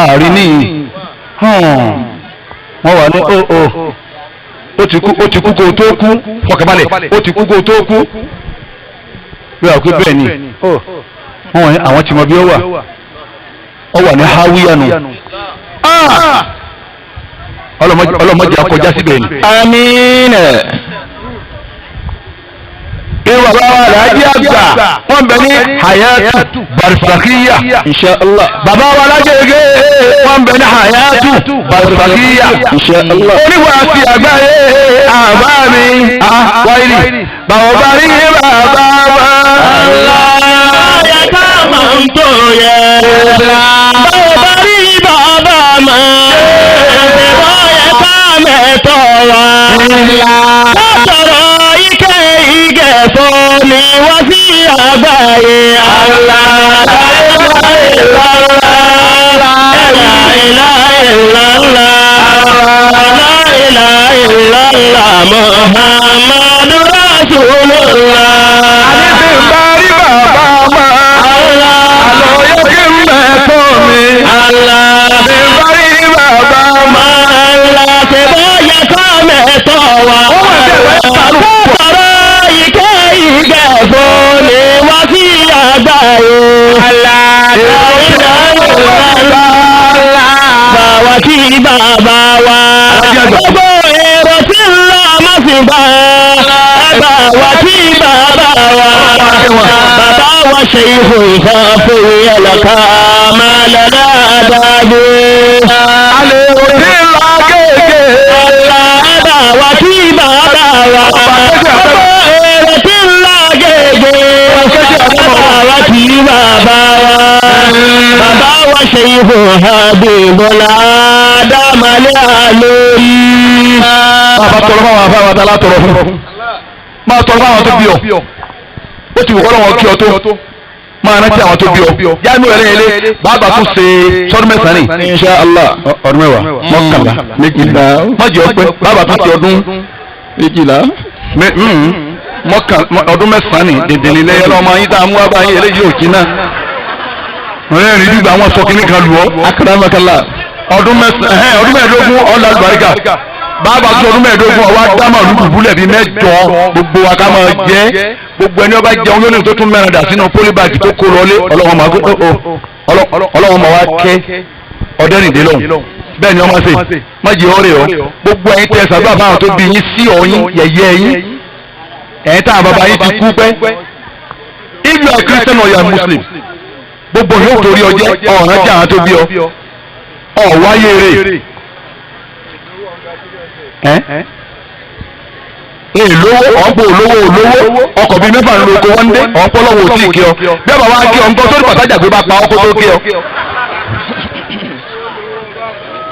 ààrin níyì wọ́n wà ní ó ti kú kó tó kú fọkànbalẹ̀ ó ti kú kó tó kú bí wàá kú bẹ́ẹ̀ ni wọ́n wà ní àwọn tí mo bí ó wà ní hawiya nù ọlọ́mọdé akọjá síbẹ̀ ni. àmín. irú bàbá wa wa alájí àgbà wọ́n bẹ ní hayatu barisakhiya inshallah bàbá wa alájẹgẹ wọ́n bẹ ní hayatu barisakhiya inshallah oníwàásí àgbáyé àbá mi wáyé bàbá bá rí bàbá wa. Yẹ ká máa ń tó yẹ. Bàbá rí bàbá mọ́. Wọ́n yẹ ká mẹ́tọ̀ wá. Látọ̀rọ̀ ike ìgẹ̀fọ́ ni wọ́n sí àgbáyé. Muhammadu Rasulullah. Àdìsí ń bá rí bàbá ọmọ. Àlọ́ yẹ kí n mẹ́tọ́ mi. Àdìsí ń bá rí bàbá ọmọ. Ṣé bó yẹ ká mẹ́tọ́ wa? Látọ̀rọ̀ ike ìgẹ̀fọ́ ni wọ́n sí àgbáyé. Bàwá kí bàbá wa. Gbogbo èrò tí ń lọ má sì bá. Bàwá kí bàbá wa. Bàbá wa ṣe ihò ìfàfẹ́ ẹlọ́ka máa lọ́dọ̀ àdágbé. Àlè òní ńlá kéèké. Bàwá kí bàbá wa. Gbogbo èrò tí ń lọ gègé. Bàwá kí bàbá wa. Bàbá wa ṣe ihò Habibullah dámàlẹ́ àlórí. Bàbá tọrọ fáwọn afáwọn àtàlá tọrọ fún. Máa tọrọ fáwọn tó bí ọ. Ó ti wù kọ́ lọ́wọ́ kí ọ tó. Máa rántí àwọn tó bí ọ. Jáàmù ẹlẹ́yẹlé bàbá tún ṣe sọ́dún mẹ́sàn-án ní. Insha Allah ọdún mẹ́wàá mọ́kànlá méjìlá. Mọ̀jẹ̀ ọpẹ́ bàbá tún ti ọdún méjìlá. Ọdún mẹ́sàn-án ní dèdè nílẹ̀ yẹn lọ́mọ yín tá a mú wá báyìí eléyìí ò jiná. Ọ̀rẹ́ rí gbígbà wọn sọ kínní kan lù ọ́. Akaramakala ọdún mẹ́ẹ̀ẹ́dógún ọ̀là àlùbáríkà bàbá tó ọdún mẹ́ẹ̀ẹ́dógún ọwọ́ adámọ̀ olùdùbúlẹ̀ bíi mẹ́jọ gbogbo wa ká máa jẹ́ gbogbo ẹni ọba jẹun lónìí tó tún mẹ́rin dà sínú pólíbàgì tó kó lọlé ọlọ́wọ́n máa wá kẹ́ ọdẹ́rìndínlọ́hùn bẹ́ẹ̀ ni wọ́n máa ṣe má jẹ́ ọ̀rẹ́ ọ gbogbo ẹ̀yin tẹ sàdúrà fáwọn tó bí yín sí ọ̀yin yẹ̀yẹ́ yín ẹ̀yin táwọn bàbá yín ti kú pẹ́ if you are Christian or you are Muslim gbogbo yóò torí ọjẹ́ ọ̀ràn jẹ́ àwọn tó bí ọ ọ̀wáyé rè èlówó ọ̀pọ̀ olówó ọkọ̀ bíi mẹ́fà ń lo oko wọ́n dé ọ̀pọ̀lọpọ̀ ò tí ì kí ọ bí ọba wa kí ọ ń bọ́ sórí pàtàkì àgbẹ̀ bá pa ọkọ̀ tó kí ọ.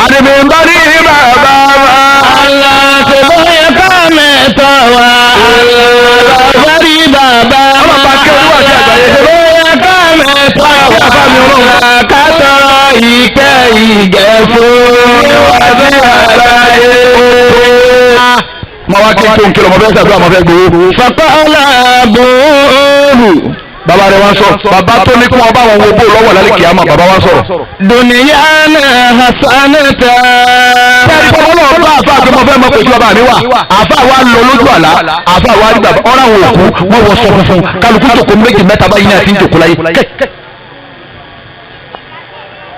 àdèmí ń bá rí bàbá wa. Ṣé bó yẹ ká mẹ́tọ́ wa? Bàbá rí bàbá wa. ọmọ bá kí ọdún àti àgbáyé. Ṣé bó yẹ ká mẹ́tọ́ wa? Ká tọrọ ìkẹ́ ìgẹ̀ fún ìwádìí àgbáyé. mo wá kí n tó ń kí lọ mo fẹ́ sàdúrà mo fẹ́ gbowó. Fàkọ́lá bòórù. bàbá rẹ̀ wá sọ bàbá tó ní kí wọ́n bá wọn wo bó lọ́wọ́ lálẹ́ kìámà bàbá wá sọ̀rọ̀. Dùnìyàna hasanata. Bẹ́ẹ̀ni kọ́ ọlọ́run bá àfa àti ọmọ fẹ́ mọ pèsè bàbá mi wà àfa wa lọ lójú àlá àfa wa rí bàbá ọ̀rọ̀ àwọn òkú wọ́n wọ sọ funfun kálukú jòkó méjì mẹ́ta báyìí náà ti ń jòkó láyé.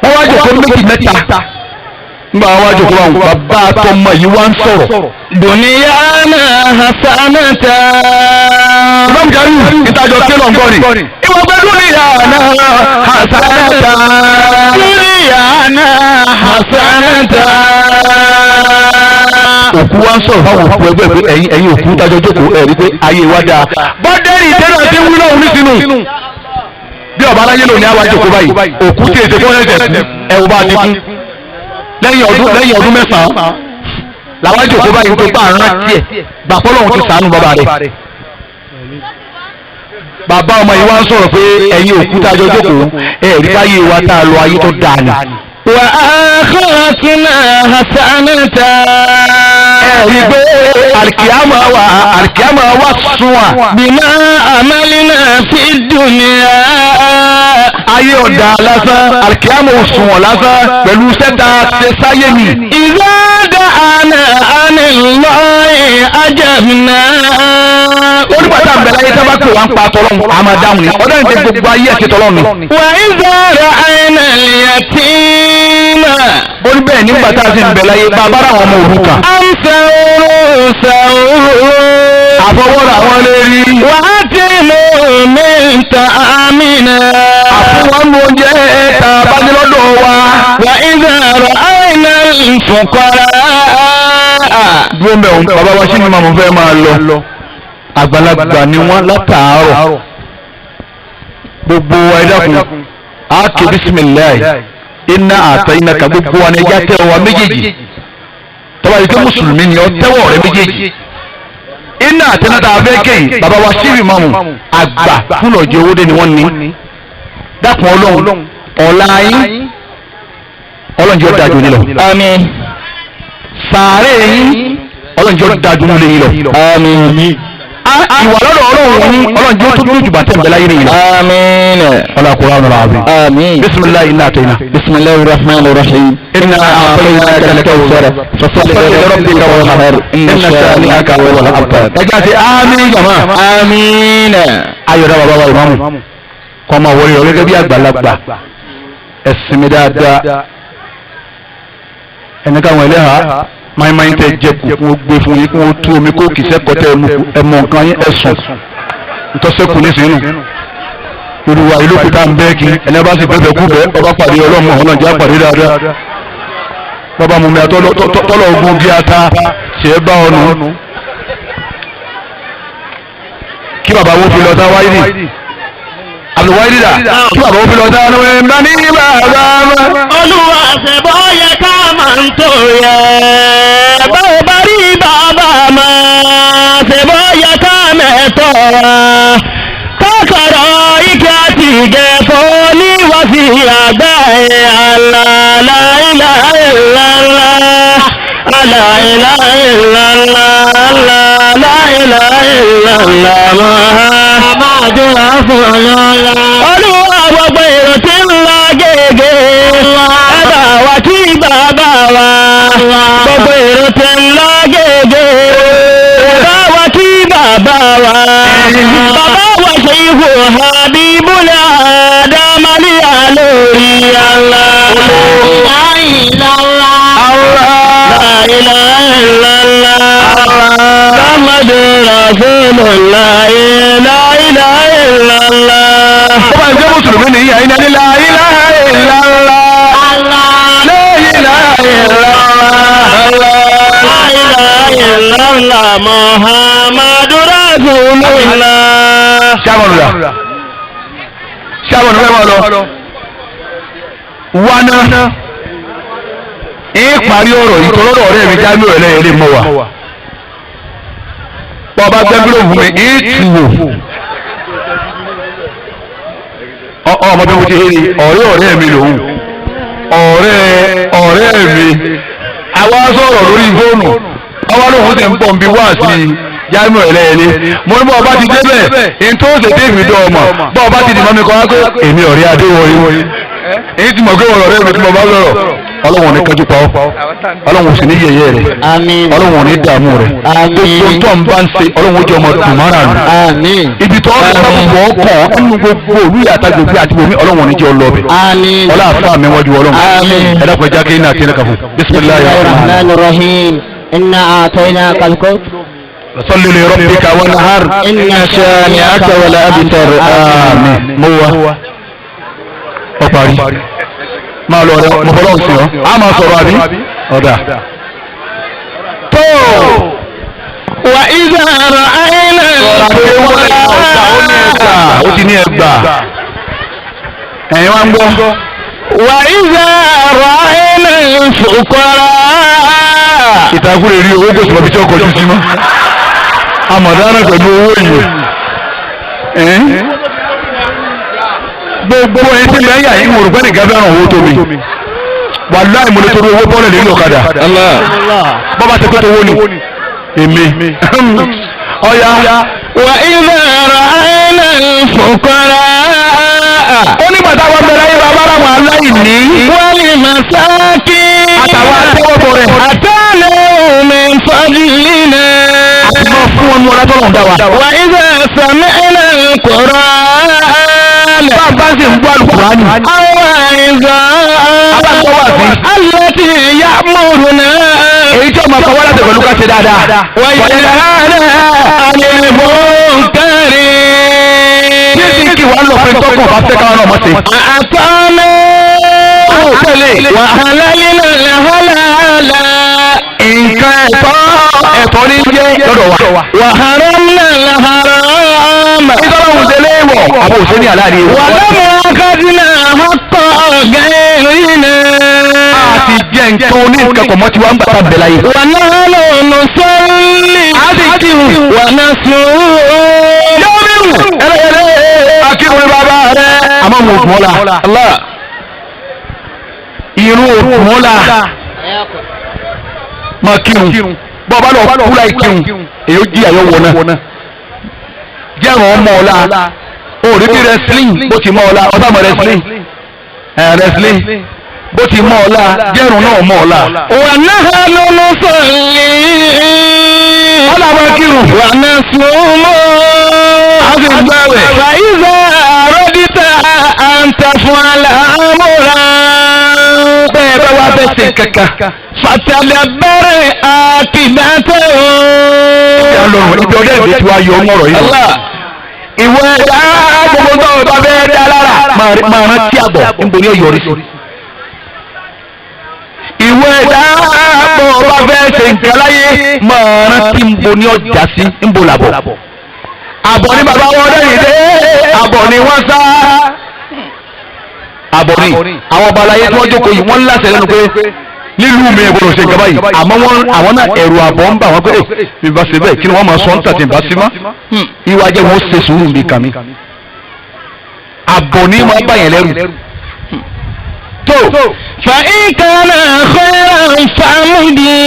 wọ́n wá jòkó méjì mẹ́ta nígbà wọn wá jòkó wọn bàbá àtọmọ yìí wá ń sọ̀rọ̀. Dùnìyàna hasanata. ìbámu jari ìtajọ kílọ̀ ń bọ̀ ni. ìwọ gbẹ dúnìyàna hasanata. Dùnìyàna hasanata. òkú wa ń sọ̀rọ̀ fáwọn òkú ẹgbẹ́ pé ẹ̀yin òkú dájọ́ jókòó ẹ̀ rí pé ayé wa dáa. bọ́dẹ́rì ìtẹ́nà ti wí lọ́hùn ní sínú. bí ọba aláyé lòní àwa jókòó báyìí òkú tí èsè fún ẹ̀jẹ̀ kú ẹ̀wù bá ti kú. lẹ́yìn ọdún mẹ́sàn-án làwọn jókòó báyìí tó bá àrùn rántí ẹ̀ gbàpọ́ lọ́hùn ti ṣàánú bàbá rẹ̀. bàbá ọmọ yìí wá ń sọ̀rọ̀ pé ẹ̀yin òkú dájọ́ jókòó ẹ̀ rí báyé wa tá a lọ ayé tó dáa ni. Wa akhiratuna hasanata. ẹ̀rí pé alikiyama wa sún wa. Bima amalina fi dunya. ayé ọ̀dà lásán alikiyama ò sún wọn lásán pẹ̀lú sẹ́ta ṣe sáyé mi. Idha da'ana anillahi ajabna. onígbàtà ń bẹ̀rẹ̀ ayé sábà pé wà ń pa tọ́lọ́mù àmà dáhùn ni ọ̀dọ́ ìdè gbogbo ayé ẹ̀sìn tọ́lọ́mù. Wa idha ra'ayna al-yatima. ó ní bẹ́ẹ̀ nígbà tá a sì ń bẹ̀rẹ̀ ayé bàbá àwọn ọmọ òrukàn. Amsahu. àfọwọ́rọ̀ àwọn lérí. وأطعموا من طعامنا àfọwọ́n mú oúnjẹ ta bájú lọ́dọ̀ wa. وإذا رأينا الفقراء. dúró mẹ́wọ̀n bàbá wa sí ni màmú fẹ́ máa lọ. àgbàlagbà ni wọ́n látàárọ̀. gbogbo wa ẹ̀dàkùn á ké bisimilayi iná àtọ̀ iná ka gbogbo wa ni ẹja tẹ́wọ́ wa méjèèjì. tọ́ba yìí pé mùsùlùmí ni ọ tẹ́wọ́ rẹ méjèèjì. iná àtẹnudà abẹ́kẹ́yìn bàbá wa síbi màmú àgbà fún ọjọ́ owó dé ni wọ́n ní. dákun ọlọ́run ọ̀la yín ọlọ́run jẹ́ dájú nílọ. Àmín. sàárè yín ọlọ́run jẹ́ dájú nílé yín lọ. Àmín. ìwà lọ́dọ̀ ọlọ́run yín ọlọ́run jẹ́ tó dúró jùbà tẹ̀m̀bẹ̀ láyé nìyí. آمين. ọlọ́run kúrò àwọn ọ̀rọ̀ àbí. آمين. bisimilayi iná àtẹ̀yìnà. بسم الله الرحمن الرحيم. إنا أعطيناك الكوثر فصل لربك وانحر إن شانئك هو الأبتر. ẹgbẹ́ àmín jama. آمين. ayọ̀dá bàbá wa ìmáàmù kọ́ máa wọlé ọ gẹ́gẹ́ bí àgbàlagbà ẹ̀sìn mi dáadáa ẹni káwọn ẹlẹ́hà máìmáì tẹ jẹ kù kún ó gbé fún yín kún ó tú omi kó kì í sẹ́kọ̀ọ́ tẹ ẹmọ nǹkan yín ẹ̀sùn ntọ́sẹ́kù nísìnyínú olùwà ìlú kúta ń bẹ́ẹ̀ kí ẹni bá sì bẹ́ẹ̀ kú bẹ́ẹ̀ ọba pàdé ọlọ́mọ ọ̀nà ìjà pàdé dáadáa bàbá mọ̀mí àtọ́lọ̀ ogun bí ata ṣe é bá ọ̀nà kí bàbá wo fi lọ tá wáyé nì àbúwáyé dà kí bàbá wo fi lọ tá ẹ̀mbá ní bàbá mọ́. Olúwa ṣẹ̀bọ́ yẹ ká máa ń tó yẹ báwo bá rí bàbá mọ́ ṣẹ̀bọ́ yẹ ká mẹ́tọ́ kọ́kọ́rọ́ ike àti ìgẹ̀fọ́ níwọ̀sí àgbà aláìláìláìláìlá Muhammadu Rasulullah. Olúwa gbogbo èrò tí ń lọ gègé ẹ̀bà wa kí bàbá wa. Gbogbo èrò tí ń lọ gègé ẹ̀bà wa kí bàbá wa. Bàbá wa ṣe ihò Habibul Adamali lórí Allah. La ilaha illallah Muhammadu Rasulullah. La ilaha illallah. ó bá ń jẹ́ mùsùlùmí nìyí àyíná ní la ilaha illallah. la ilaha illallah. La ilaha illallah Muhammadu Rasulullah. sábọ̀nù fẹ́ mọ́ lọ. wánà parí ọ̀rọ̀ yìí tó lọ́dọ̀ ọ̀rẹ́ mi jáde ẹlẹ́yẹ lè mọ́ wa. bọ́ ọba gbẹ́gbẹ́rẹ́ ògùn mi ọmọ bí mo ti rí ọ̀rẹ́ mi lòun ọ̀rẹ́ mi àwa sọ̀rọ̀ lórí fóònù ọwọ́ lóhun ti ń pọ̀ nbí wá sí jáde ẹlẹ́yẹlé mo ní bọ́ ọba ti débẹ̀ ntòsè déèmì dọ́ ọmọ bọ́ ọba ti dì mọ́ mi kọ́ wá pé èmi ọ̀rẹ́ adéwọ̀nyí èyí tí mo gbé wọn ọ̀rẹ́ mi tí mo bá lọ́rọ̀ ọlọ́wọ̀n ní kájú pa ọ́ ọlọ́wọ̀n sì ní yẹ̀yẹ́ rẹ̀ ọlọ́wọ̀n ní dààmú rẹ̀ gbogbo tó ń bá ń ṣe ọlọ́wọ̀n jẹ́ ọmọ tòmárà nù ibi tó ń bá bọ̀ ọ́ kàn ẹnu gbogbo olú yàtá gbogbo àti bomi ọlọ́wọ̀n ní jẹ́ ọlọ́ọ̀bẹ̀ ọlá àfa mi wájú ọlọ́wọ̀n ẹ̀dá pẹ̀já kí iná àtẹnẹ́ kàfọ́ bisimilayi rahman rahim inna a'tainaka al-kawthar صل لربك وانهر إن شانئك والأبتر آمين موا ọparí máa lọ rẹ mo fọlọ́ sí ọ a máa sọ̀rọ̀ àbí ọ̀dà tó wà ìzà àrà àìlẹ̀ ó ti ní ẹgbà ẹ̀yin wá ń gbọ́ wà ìzà àrà àìlẹ̀ fòkọ́rọ́ ìtàkùrẹ̀ rí owó gbèsè ọbí tí ọkọ̀ ojú sí mọ́ àmọ̀dáná pẹ̀lú owó yìí gbogbo ẹni tí lẹ́yìn àyè mo rò pé nìkan fẹ́ràn owó tó mi wàláì mo lè torí owó bọ́ọ̀lù lórí ọ̀kadà bọ́bá ti pé tó wó ni èmi ọ̀ya. wà ilẹ̀ ara ẹ̀lẹ̀ fòkàrà. ó ní bàtà wọn bẹ̀rẹ̀ ayé bàbá àwọn aláìní. wọ́n lè máa sáàkì. àtàwọn àtẹwọ́bọ̀ rẹ̀. àtàlẹ̀ omi fàdílì náà. àti máa fún wọn ní ọlá tó lọ́n dá wa. wà ilẹ̀ sàmì ẹ̀lẹ̀ kọ̀rọ̀. bá sì ń gbọ́ àlùkùránì. àwọn àìsàn. alẹ́ ti yá mọ̀rún náà. èyí tí ọmọ akọwọ́ láti pẹ̀lú ká ṣe dáadáa. wà yẹ hàrá المنكر Jésù kì wá lọ pé tọkàn bá fẹ́ káwọn ọmọ ṣe. أعطانا وحللنا الحلال Nǹkan ẹ̀tọ́ ní jẹ́ lọ́dọ̀ wa. وحرمنا الحرام Ìtọ́lọ́hùn ṣe léèwọ̀ àbò òṣèlú àláàrí ewu. ولم أخذنا حق غيرنا A ti jẹ́ nǹkan oní nǹkan kọ̀ mọ́ tí wọ́n ń gbàtà bẹ̀ láyé. ونحن نصلي ونصوم Yọ́mírù ẹlẹ́yẹlẹ́ akíwé bàbá rẹ̀. Àmọ́ mo gùn ọ́ la. Irú ògùn ọ́ la. Máa kírun. Bọ́ọ̀bá lọ kú láì kírun. Èyí ó jí àyọ̀ wọ̀ náà. Jẹ́rùn ọmọ ọ̀la. Òrí bí wrestling bó ti mọ́ ọ̀la. Ọ̀sàmọ̀ wrestling. Wrestling bó ti mọ́ ọ̀la. Jẹ́rùn náà mọ́ ọ̀la. ونحن نصلي Ọlọ́wọ́ kírun. ونصوم فإذا أردت أن تفعل أمرا Bẹ́ẹ̀ bá wá fẹ́ ṣe kankan. فتدبر عاقبته Ìyá lọ́rùn ibi ọjọ́ ìgbé tí wàá yọ ọmọ ọ̀rọ̀ yìí. Ìwọ ẹ̀dá gbogbo tó o bá fẹ́ dá lára máa rántí àbọ̀ níbo ni ó yọrí sí. Ìwọ ẹ̀dá gbogbo o bá fẹ́ ṣe nǹkan láyé máa rántí níbo ni ó já sí níbo làbọ̀. Àbọ̀ ni bàbá wọn lẹ́yìn dé àbọ̀ ni wọ́n sá. Àbọ̀ ni àwọn ọba aláyé tí wọ́n jókòó yìí wọ́n láṣẹ lẹ́nu pé nílùú mi gbọdọ̀ ṣe nǹkan báyìí àmọ́ àwọn náà ẹ̀rù àbọ̀ ń bà wọ́n pé bí bá ṣe bẹ́ẹ̀ kí ni wọ́n máa sọ ń tàtí bá sí mọ́ ìwà jẹ́ wọ́n ṣe sùúrù bí kàmí àbọ̀ ní máa bá yẹn lẹ́rù tó فإن كان خيرا فامضي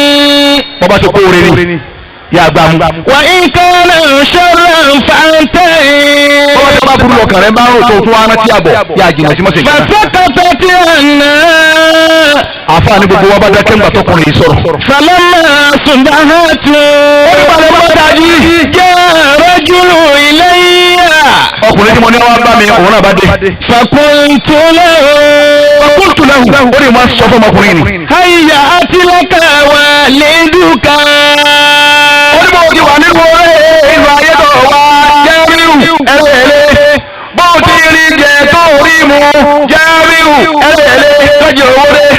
wọ́n bá ṣe kó oore ni yà gbà mú وإن كان شرا فانتهي wọ́n bá ṣe bá burú lọ́kàn rẹ̀ bá rò tó tún wá rántí àbọ̀ yà jìnnà sí mọ́sẹ̀ فسقطت عنا àfa ni gbogbo wa bá dákẹ́ ńgbà tọkùnrin yìí sọ̀rọ̀. فلما أصبحت جاء رجل إلي ọkùnrin tí mo ní wá bá mi òun náà bá dé. فقلت له kóòtù lẹ́hùn ó lè máa sọ fún ọmọkùnrin ni. هيأت لك والدك ó ní bó ti wà nínú ìlú ayédọ̀ wa Jamiu ẹlẹ́ẹ̀lẹ́ bó ti rí jẹ tó rí mu Jamiu ẹlẹ́ẹ̀lẹ́ tọ́jú owó rẹ̀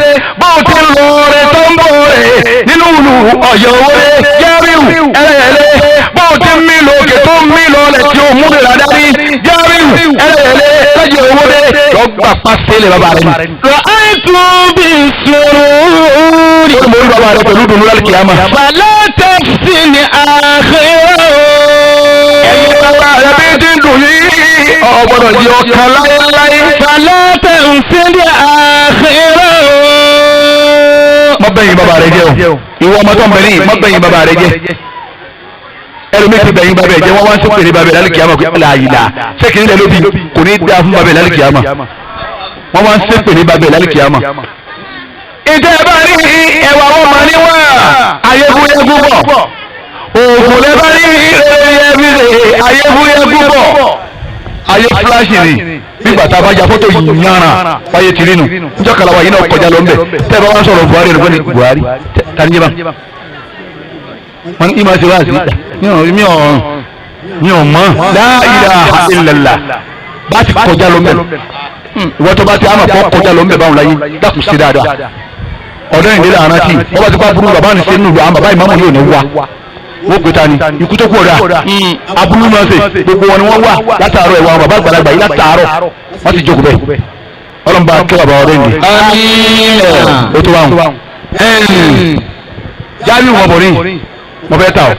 bó ti lọ rẹ̀ tó ń bọ̀ rẹ̀ nínú ìlú ọ̀yọ́ owó rẹ̀ Jamiu ẹlẹ́ẹ̀lẹ́ bó ti mí lókè tó ń mí lọlẹ̀ tí ó mú lè rà dání Jamiu ẹlẹ́ẹ̀lẹ́ tọ́jú owó rẹ̀ lọ́gbà pàṣẹ lè bàbá rẹ̀ ni. رأيت بالسرور ó ní mo rí bàbá rẹ̀ pẹ̀lú dùnú lálẹ́ kìámà. فلا تفسن آخره bàbá rẹ̀ bí ti ń dùn yìí ọ̀gbọ́dọ̀ di ọkàn láéláé. فلا تفسن آخره mọ bẹyìn bàbá rẹ jẹ́ o ìwọ ọmọ tó ń bẹ ní mọ bẹyìn bàbá rẹ jẹ́ ẹlòmíì ti bẹyìn bàbá rẹ jẹ́ wọn wá ń sọpèrè bàbá rẹ lálẹ́ kìámà pé láàyìlá sẹkìrì lẹ lóbi kò ní dáa fún bàbá rẹ lálẹ́ kìámà wọn wá ń sẹpèrè bàbá rẹ lálẹ́ kìámà. ìjọ ẹ bá rí ẹwà wọn mà níwà ayébúyẹgú bọ òògùn lẹ bá rí ayébúyẹgú bọ ayé fúláṣì ni nígbà tá a bá ya fọ́tò yìí yàrá wáyé tìrí nù níjọ́ kalawa yìí náà kọjá lọ ń bẹ̀ tẹ́ ẹ bá wá sọ̀rọ̀ Buhari rẹ̀ fún Buhari tani jẹ́ bá wọn ní ìmọ̀ ṣe wá sí mi ò mọ̀ la ilaha illallah bá ti kọjá lọ ń bẹ̀ ìwọ́n tó bá ti àmọ̀ kọ́ kọjá lọ ń bẹ̀ báwọn láyé dákun sí dáadáa ọ̀dọ́ ìdílé àrántí wọ́n bá ti pa burú bàbá ní sẹ́nu ìlú àwọn bàbá ìmáàmù yóò ní wá wọ́n gbé ta ni ikú tó kú ọ̀dà abúlé máa ṣe gbogbo wọn ni wọ́n wà látàárọ̀ ìwà àwọn bàbá àgbàlagbà yìí látàárọ̀ wọ́n ti jókòó bẹ́ẹ̀ ọlọ́mọba kí bàbá ọ̀rẹ́ mi. ó tó wà hùn jáde wọn bọ̀ ní mo fẹ́ ta ọ́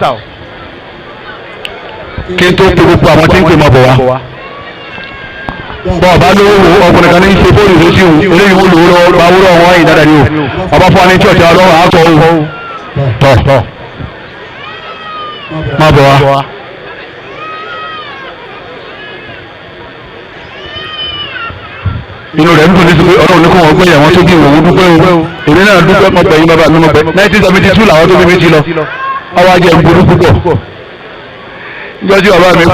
kí n tó pe gbogbo àwọn tí ń pè mọ́ bọ̀ wá. bọ́ọ̀ bá lówó ọkùnrin kan ní í ṣe bóòlù lóṣì òun eléyìí wọ́n lòó lọ́wọ́ bá wúrọ̀ wọn yìí dáadáa ni o ọba fún wa ní tí ọ̀tí ọlọ́wọ́ àtọ̀ o tọ̀ má bọ̀ wá. inú rẹ̀ ń dùn ní sí pé ọlọ́run ní kó wọn gbé àwọn tó bí òun dúpẹ́ o èmi náà dúpẹ́ mọ́ bẹ̀yìn bàbá mi mọ́ bẹ̀ 1972 làwọn tó bí mi ti lọ ọwọ́ ajẹ́ ìgboro púpọ̀ níjọ́ tí bàbá mi kú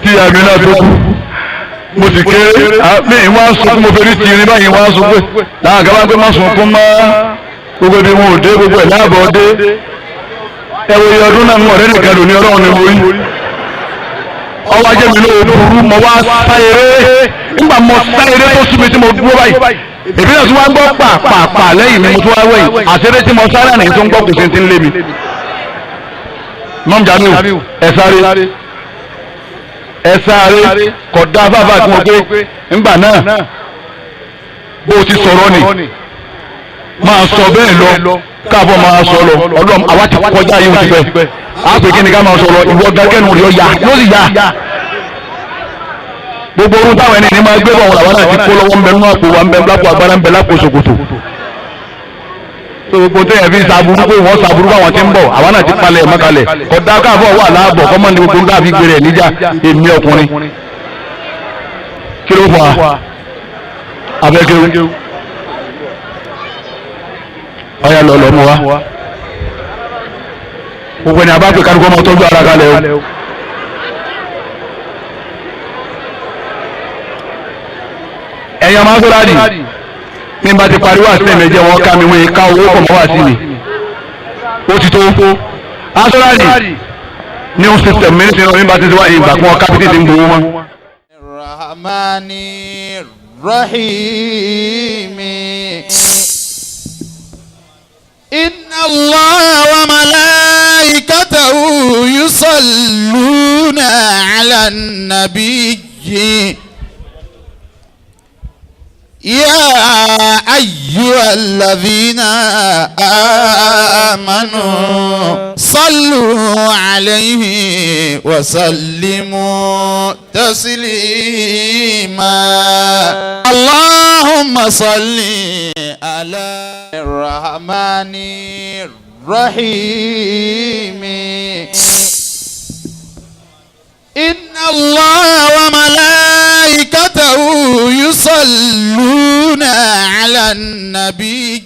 tí ìyá mi náà tó kú mo sì kéré mi ìwọ́n á sunkún mo fẹ́ rí tìrín báyìí ìwọ́n á sunkún láwọn kan bá gbé má sunkún mọ́ gbogbo ibi wọn ò dé gbogbo ẹ̀ láàbọ̀ dé ẹ̀wọ̀ iye ọdún náà ń wọ̀rẹ́ nìkan lóní ọlọ́run ni mo rí ọwọ́ ajé mi ló burú mo wá sá eré nígbà mo sá eré tó súnmi tí mo dúró báyìí èmi náà tún wá gbọ́ pàpàpà lẹ́yìn mi mo tún wá wẹ̀yìn àṣírí tí mo sáré àná tó ń gbọ́ kò sí ti ń lé mi. mọ́mú Jamiu ẹ sáré kódà fáfá tí mo gbé ńgbà náà bó o ti sọ̀rọ̀ ni máa sọ bẹ́ẹ̀ lọ káàbọ̀ máa sọ lọ ọlọ́run àwa ti kọjá yìí ó ti bẹ́ẹ̀ á pè kí ni ká máa sọ lọ ìwọ gẹ́gẹ́nu rẹ̀ yá yóò sì yá gbogbo orun táwọn ẹni ní máa gbé bọ̀ wọn làwọn náà ti kó lọ́wọ́ ń bẹ nínú àpò wa ń bẹ lápò agbára ń bẹ lápò ṣòkòtò gbogbo tẹ́yẹ̀ fi sàbúrú pé wọ́n sàbúrú báwọn ti ń bọ̀ àwọn náà ti palẹ̀ mọ́kalẹ̀ kódà káàbọ̀ wà láàbọ̀ kọ́mọ́ ní gbogbo nǹkan àfi gbére ẹ̀ níjà èmi ọkùnrin kí ló fà á abẹ́gẹ́rú ọ̀yà lọ mú wa gbogbo ẹni abápẹ́ kárùkọ́ máa tọ́jú ara kalẹ̀ o. ẹ̀yàn máa ń sọ́ra dì ní bá ti pariwo àti ẹ̀mẹ̀jẹ̀ wọn ká mi wọ́n ká owó pọ̀ mọ́ wá sí mi ó ti tó asọ́ra dì new system mi ní bá ti wá ìgbà kan kápítì ti ń gbowó wọn. Rahmani Rahimi. Inna Allah wa malaikatahu yusalluna ala nabiyyi. يا أيها الذين آمنوا صلوا عليه وسلموا تسليما اللهم صل على الرحمن الرحيم إن الله وملائكته يصلون على النبي